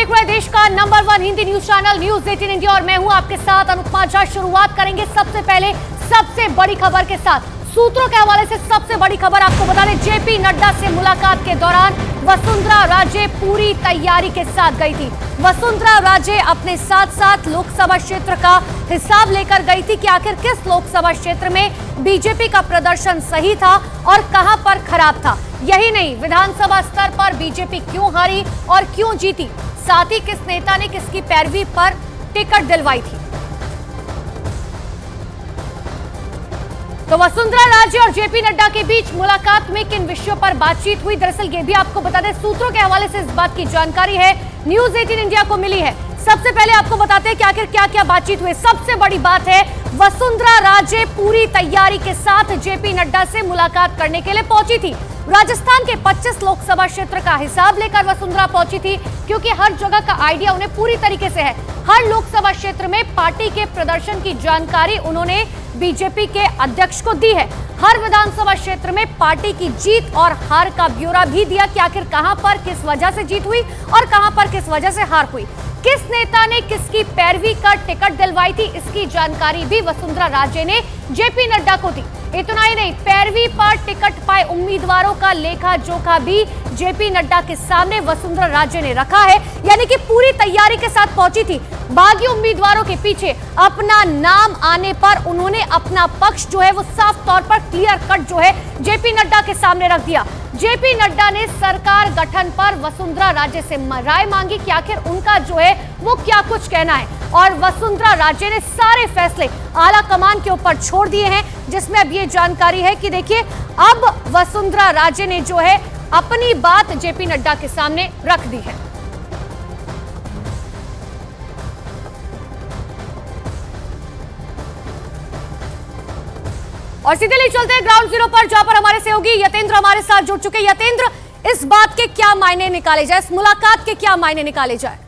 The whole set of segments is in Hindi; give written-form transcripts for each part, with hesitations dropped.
देख रहे हैं देश का number 1 Hindi news channel news 18 India और मैं हूं आपके साथ अनुपमा झा। शुरुआत करेंगे सबसे पहले सबसे बड़ी खबर के साथ। सूत्रों के हवाले से सबसे बड़ी खबर आपको बता दें, जेपी नड्डा से मुलाकात के दौरान वसुंधरा राजे पूरी तैयारी के साथ गई थी। वसुंधरा राजे अपने साथ साथ लोकसभा क्षेत्र का हिसाब लेकर गई थी कि आखिर किस लोकसभा क्षेत्र में बीजेपी का प्रदर्शन सही था और कहां पर खराब था। यही नहीं, विधानसभा स्तर पर बीजेपी क्यों हारी और क्यों जीती, साथ ही किस नेता ने किसकी पैरवी पर टिकट दिलवाई थी। तो वसुंधरा राजे और जेपी नड्डा के बीच मुलाकात में किन विषयों पर बातचीत हुई, दरअसल ये भी आपको बता दें, सूत्रों के हवाले से इस बात की जानकारी है न्यूज 18 इंडिया को मिली है। सबसे पहले आपको बताते हैं कि आखिर क्या क्या बातचीत हुई। सबसे बड़ी बात है, वसुंधरा राजे पूरी तैयारी के साथ जेपी नड्डा से मुलाकात करने के लिए पहुंची थी। राजस्थान के 25 लोकसभा क्षेत्र का हिसाब लेकर वसुंधरा पहुंची थी, क्योंकि हर जगह का आइडिया उन्हें पूरी तरीके से है। हर लोकसभा क्षेत्र में पार्टी के प्रदर्शन की जानकारी उन्होंने बीजेपी के अध्यक्ष को दी है। हर विधानसभा क्षेत्र में पार्टी की जीत और हार का ब्यौरा भी दिया कि आखिर कहां पर किस वजह से जीत हुई और कहां पर किस वजह से हार हुई। किस नेता ने किसकी पैरवी कर टिकट दिलवाई थी, इसकी जानकारी भी वसुंधरा राजे ने जेपी नड्डा को दी। इतना ही नहीं, पैरवी पर टिकट पाए उम्मीदवारों का लेखा जोखा भी जेपी नड्डा के सामने वसुंधरा राजे ने रखा है, यानी कि पूरी तैयारी के साथ पहुंची थी। बागी उम्मीदवारों के पीछे अपना नाम आने पर उन्होंने अपना पक्ष जो है वो साफ तौर पर क्लियर कट जो है जेपी नड्डा के सामने रख दिया। जेपी नड्डा ने सरकार गठन पर वसुंधरा राजे से राय मांगी कि आखिर उनका जो है वो क्या कुछ कहना है, और वसुंधरा राजे ने सारे फैसले आला कमान के ऊपर छोड़ दिए हैं, जिसमें अब ये जानकारी है कि देखिए अब वसुंधरा राजे ने जो है अपनी बात जेपी नड्डा के सामने रख दी है। और सीधे ले चलते हैं ग्राउंड जीरो पर, जहां पर हमारे सहयोगी यतेंद्र हमारे साथ जुड़ चुके। यतेंद्र, इस बात के क्या मायने निकाले जाए, इस मुलाकात के क्या मायने निकाले जाए?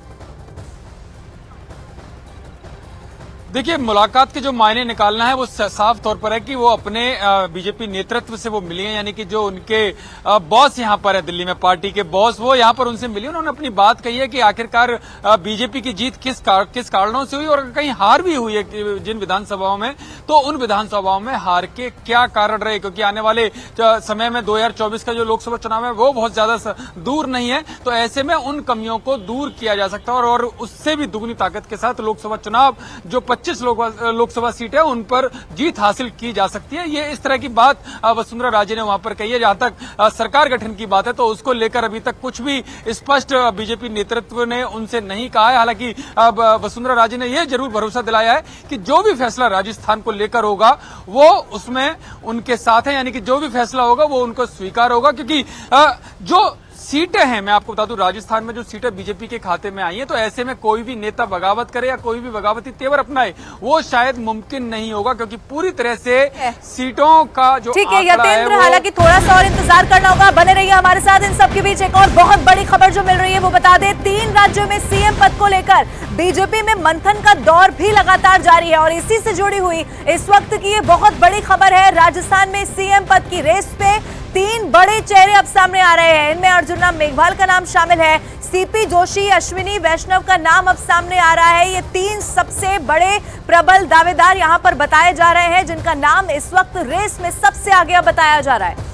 देखिए, मुलाकात के जो मायने निकालना है वो साफ तौर पर है कि वो अपने बीजेपी नेतृत्व से वो मिली हैं, यानी कि जो उनके बॉस यहाँ पर है दिल्ली में, पार्टी के बॉस, वो यहाँ पर उनसे मिली। उन्होंने अपनी बात कही है कि आखिरकार बीजेपी की जीत किस कारणों से हुई और कहीं हार भी हुई है जिन विधानसभाओं में, तो उन विधानसभाओं में हार के क्या कारण रहे, क्योंकि आने वाले समय में 2024 का जो लोकसभा चुनाव है वो बहुत ज्यादा दूर नहीं है। तो ऐसे में उन कमियों को दूर किया जा सकता है और उससे भी दुगनी ताकत के साथ लोकसभा चुनाव जो 25 लोकसभा सीटें उन पर जीत हासिल की जा सकती है। ये इस तरह की बात वसुंधरा राजे ने वहां पर कही है। जहां तक सरकार गठन की बात है तो उसको लेकर अभी तक कुछ भी स्पष्ट बीजेपी नेतृत्व ने उनसे नहीं कहा है। हालांकि वसुंधरा राजे ने यह जरूर भरोसा दिलाया है कि जो भी फैसला राजस्थान को लेकर होगा वो उसमें उनके साथ है, यानी कि जो भी फैसला होगा वो उनको स्वीकार होगा, क्योंकि जो सीटें हैं, मैं आपको बता दूं, राजस्थान में जो सीटें बीजेपी के खाते में आई हैं, तो ऐसे में कोई भी नेता बगावत करे या कोई भी बगावती तेवर अपनाए वो शायद मुमकिन नहीं होगा, क्योंकि पूरी तरह से सीटों का जो ठीक है यतेंद्र, हालांकि थोड़ा सा और इंतजार करना होगा। बने रहिए हमारे साथ। इन सबके बीच एक और बहुत बड़ी खबर जो मिल रही है वो बता दें, 3 राज्यों में सीएम पद को लेकर बीजेपी में मंथन का दौर भी लगातार जारी है और इसी से जुड़ी हुई इस वक्त की ये बहुत बड़ी खबर है। राजस्थान में सीएम पद की रेस पे 3 बड़े चेहरे अब सामने आ रहे हैं। इनमें अर्जुन राम मेघवाल का नाम शामिल है, सीपी जोशी, अश्विनी वैष्णव का नाम अब सामने आ रहा है। ये 3 सबसे बड़े प्रबल दावेदार यहां पर बताए जा रहे हैं, जिनका नाम इस वक्त रेस में सबसे आगे बताया जा रहा है।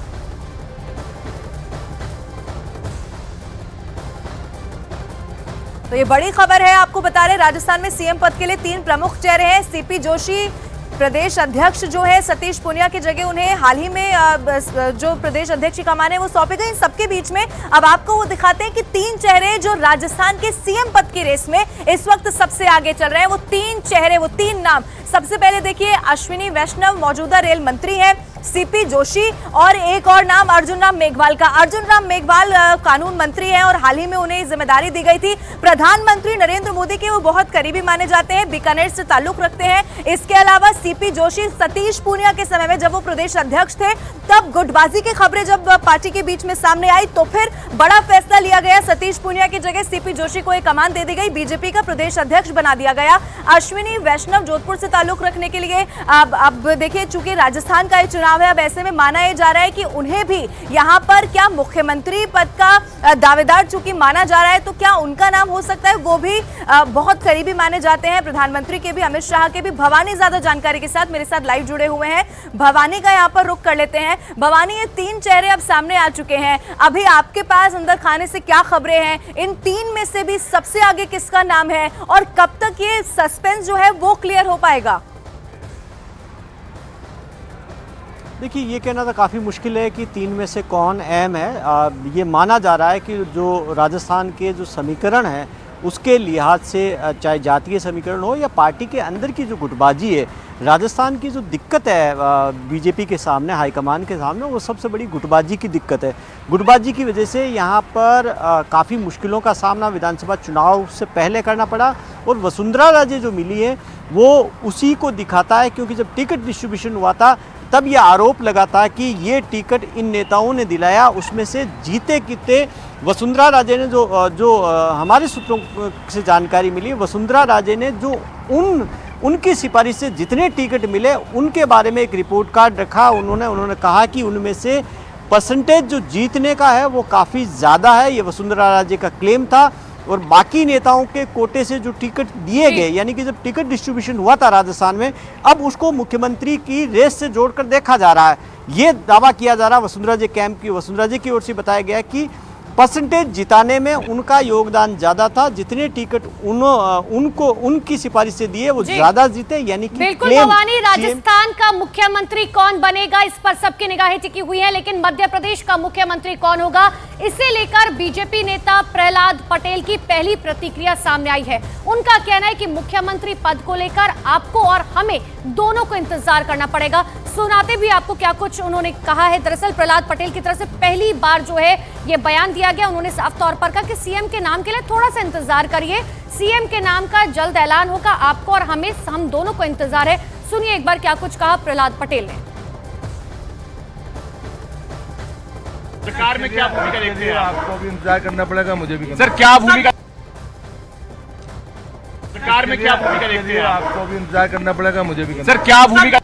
तो ये बड़ी खबर है, आपको बता रहे राजस्थान में सीएम पद के लिए 3 प्रमुख चेहरे हैं। सीपी जोशी प्रदेश अध्यक्ष जो है सतीश पूनिया की जगह उन्हें हाल ही में जो प्रदेश अध्यक्ष की कमान है वो सौंपी गई। इन सबके बीच में अब आपको वो दिखाते हैं कि 3 चेहरे जो राजस्थान के सीएम पद की रेस में इस वक्त सबसे आगे चल रहे हैं। वो 3 चेहरे, वो 3 नाम, सबसे पहले देखिए अश्विनी वैष्णव मौजूदा रेल मंत्री हैं, सीपी जोशी और एक और नाम अर्जुन राम मेघवाल का। अर्जुन राम मेघवाल कानून मंत्री हैं और हाल ही में उन्हें जिम्मेदारी दी गई थी। प्रधानमंत्री नरेंद्र मोदी के वो बहुत करीबी माने जाते हैं, बीकानेर से ताल्लुक रखते हैं। इसके अलावा सीपी जोशी सतीश पूनिया के समय में जब वो प्रदेश अध्यक्ष थे तब गुटबाजी की खबरें जब पार्टी के बीच में सामने आई तो फिर बड़ा फैसला लिया गया, सतीश पूनिया की जगह सीपी जोशी को एक कमान दे दी गई, बीजेपी का प्रदेश अध्यक्ष बना दिया गया। अश्विनी वैष्णव जोधपुर से ताल्लुक रखने के लिए अब देखिए, चूंकि राजस्थान का ये चुनाव है, अब ऐसे में माना यह जा रहा है कि उन्हें भी यहाँ पर क्या मुख्यमंत्री पद का दावेदार चूंकि माना जा रहा है, तो क्या उनका नाम हो सकता है? वो भी बहुत करीबी माने जाते हैं, प्रधानमंत्री के भी, अमित शाह के भी। भवानी ज्यादा जानकारी के साथ मेरे साथ लाइव जुड़े हुए हैं। भवानी का यहाँ पर रुख कर लेते हैं। भवानी, ये तीन चेहरे अब सामने आ चुके हैं, अभी आपके पास अंदर खाने से क्या खबरें हैं? इन तीन में से भी सबसे आगे किसका नाम है और कब तक ये सस्पेंस जो है वो क्लियर हो पाएगा? देखिए, ये कहना तो काफ़ी मुश्किल है कि तीन में से कौन अहम है। ये माना जा रहा है कि जो राजस्थान के जो समीकरण है उसके लिहाज से, चाहे जातीय समीकरण हो या पार्टी के अंदर की जो गुटबाजी है, राजस्थान की जो दिक्कत है बीजेपी के सामने, हाईकमान के सामने, वो सबसे बड़ी गुटबाजी की दिक्कत है। गुटबाजी की वजह से यहाँ पर काफ़ी मुश्किलों का सामना विधानसभा चुनाव से पहले करना पड़ा, और वसुंधरा राजे जो मिली है वो उसी को दिखाता है, क्योंकि जब टिकट डिस्ट्रीब्यूशन हुआ था तब ये आरोप लगा था कि ये टिकट इन नेताओं ने दिलाया, उसमें से जीते कितने वसुंधरा राजे ने, जो हमारे सूत्रों से जानकारी मिली, वसुंधरा राजे ने जो उनकी सिफारिश से जितने टिकट मिले उनके बारे में एक रिपोर्ट कार्ड रखा। उन्होंने कहा कि उनमें से परसेंटेज जो जीतने का है वो काफ़ी ज़्यादा है, ये वसुंधरा राजे का क्लेम था। और बाकी नेताओं के कोटे से जो टिकट दिए गए, यानी कि जब टिकट डिस्ट्रीब्यूशन हुआ था राजस्थान में, अब उसको मुख्यमंत्री की रेस से जोड़कर देखा जा रहा है। ये दावा किया जा रहा है वसुंधरा जी कैंप की, वसुंधरा जी की ओर से बताया गया कि परसेंटेज जिताने में उनका योगदान ज्यादा था, जितने टिकट उनको उनकी सिफारिश से दिए वो ज्यादा जीते, यानी कि बिल्कुल भवानी, राजस्थान का मुख्यमंत्री कौन बनेगा इस पर सबकी निगाहें टिकी हुई हैं, लेकिन मध्य प्रदेश का मुख्यमंत्री कौन होगा, इसे लेकर बीजेपी नेता प्रहलाद पटेल की पहली प्रतिक्रिया सामने आई है। उनका कहना है कि मुख्यमंत्री पद को लेकर आपको और हमें दोनों को इंतजार करना पड़ेगा। सुनाते भी आपको क्या कुछ उन्होंने कहा है। दरअसल प्रहलाद पटेल की तरफ से पहली बार जो है ये बयान दिया गया। उन्होंने साफ तौर पर कहा कि सीएम के नाम के लिए थोड़ा सा इंतजार करिए, सीएम के नाम का जल्द ऐलान होगा, आपको और हमें, हम दोनों को इंतजार है। सुनिए एक बार क्या कुछ कहा प्रहलाद पटेल ने। सरकार में क्या भूमिका देखते हैं? आपको भी इंतजार करना पड़ेगा, मुझे भी। सर क्या भूमिका, सरकार में क्या भूमिका देखते हैं? आपको भी इंतजार करना पड़ेगा, मुझे भी। सर क्या भूमिका